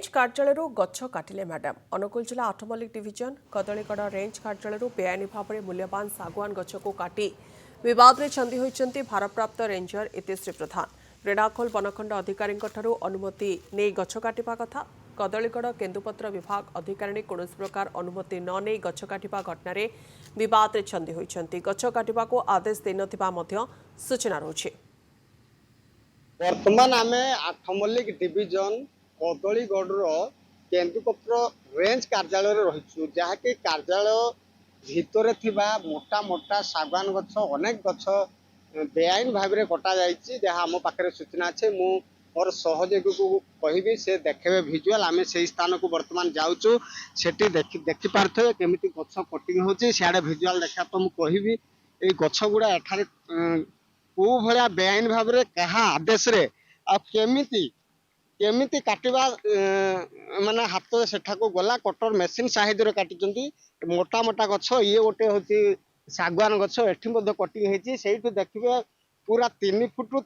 Range कार्यालय गछ काटिले madam Angul जिला आठमल्लिक डिविजन कदलीगढ़ रेंज कार्यालय बेआईन भाव में मूल्यवान सागुआन गछ को काटी विवाद में छंदी होइछन्ति भारप्राप्त रेंजर इतिश्री प्रधान। रेणाखोल बनखंड अधिकारी अनुमति नहीं गछ काटिबा कथा। कदलीगढ़ केन्दुपत्र विभाग अधिकारी कौन प्रकार अनुमति न नहीं गछ काटिबा घटना विवाद में छंदी होइछन्ति। गछ काटिबा को आदेश दे नथिबा मध्य सूचना रहुछि। वर्तमान आम आठमल्लिक डिविजन कदलीगढ़ केन्दुपत्र रेंज कार्यालय रही जहाँकि कार्यालय भितर थिबा मोटा मोटा सागवान गछ अनेक गछ बेआईन भाव में कटा जाइए जहाँ आम पाखे सूचना अच्छे मु मोर सहयोगी को कहबी से देखे भिजुआल आम से स्थान को बर्तमान जाऊँ से देखी पारे केमी गछ कटिंग होती सियाड़े भिजुआल देखा तो मुझे ये गछ गुड़ा एठारे को भाया बेआईन भाव में क्या आदेश रे केमिति केमिति काटिबा माने हाथ सेठा को गला कटर मेसीन साइज रे काटिचंती मोटा मोटा गछ ये गोटे होची सागवान गछ एठी मध्ये कटिंग हेची सेठु देखिबे पूरा 3 फुट रु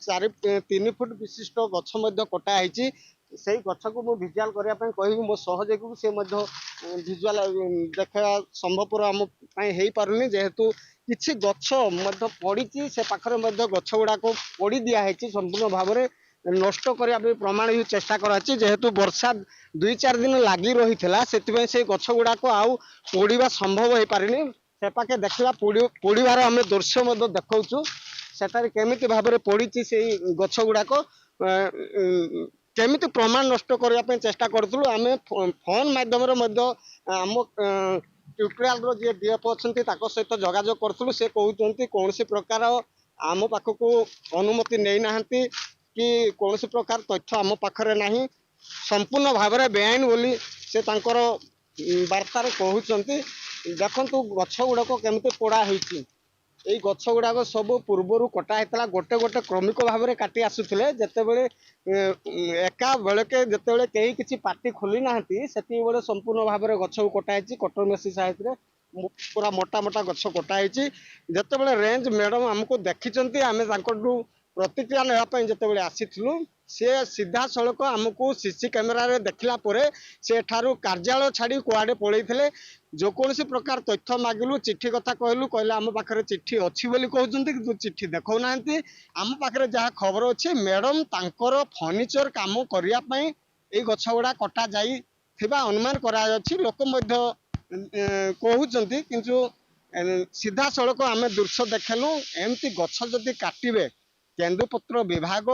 3 फुट विशिष्ट गछ मध्ये कटा हेची सेही गछ को मु विजुअल करिया पय कहिबी मो सहयोगी को से मध्ये विजुअल देखा संभवपुर हम पय हेई पारुनी जेहेतु किछि गछ मध्ये पड़ीची से पाखरे मध्ये गछ गुडा को पड़ी दिया हेची संपूर्ण भाव में नष्ट करने प्रमाण भी चेष्टा कराची जेहेतु वर्षा 2-4 दिन लगी रही से गछ गुड़ाक आउ पोड़ा संभव हो पारे से पाखे देखा पोड़ार आम दृश्य देखा सेटार केमी भाव में पड़ी से गछ गुड़ाक केमी प्रमाण नष्ट करने चेष्टा करूँ आम फोन मध्यम आम ट्यूटोरियल जी डीएफ अच्छा सहित जोगाजोग करूँ से कहते कौन प्रकार आम पाखक अनुमति नहीं ना कि कौन प्रकार तथ्य आम पाखरे नहीं संपूर्ण भाव में बेआईन बोली से तांकर वार्तार कहते देखु गछ गुड़ाक केमती पोड़ा होती गछ गुड़ाक सब पूर्वर कटा होता गोटे गोटे क्रमिक भाव में काटी आसुले जितेबले एका बेलके जितेबले कहीं किसी पार्टी खोली ना से संपूर्ण भाव में गछ को कटाई कटर मेसी साइज पूरा मोटा मोटा गछ कटाई जितेबले रेंज मैडम आमको देखी आम प्रतिक्रिया नापी जिते आसीलु से सीधा सड़क आमको सीसी कैमेरा रे देखला परे से ठारू कार्यालय छाड़ी कुआडे पड़े जो कौन प्रकार तथ्य मागिलु चिट्ठी कथा कहलु कहले आम पाखे चिट्ठी अच्छी बोली कहते कि चिट्ठी देखो ना आम पाखे जहाँ खबर अच्छे मैडम तांकर फर्निचर काम करने गछ गुड़ा कटा जाई अनुमान करा लोक कहते किंतु सीधा सड़क आम दृश्य देखलु एमती गछ जदि काटिबे केन्दुपत्र विभाग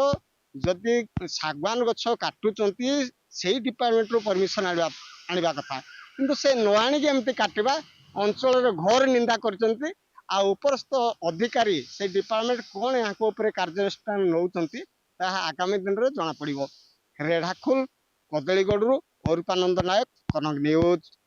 जदि सागवान गछ काटुचंती से डिपार्टमेंट रो परमिशन आनिबा कथा किंतु से न आनिक एमती काटिबा अंचल घर निंदा करचंती आ उपरस्थ अधिकारी से डिपार्टमेंट कौन यहाँ ऊपर कार्यानुष्ठान नौचंती ताहा आगामी दिन में जना पड़िबो। रेढ़ाखोल कदलीगढ़ अरूपानंद नायक कनक न्यूज।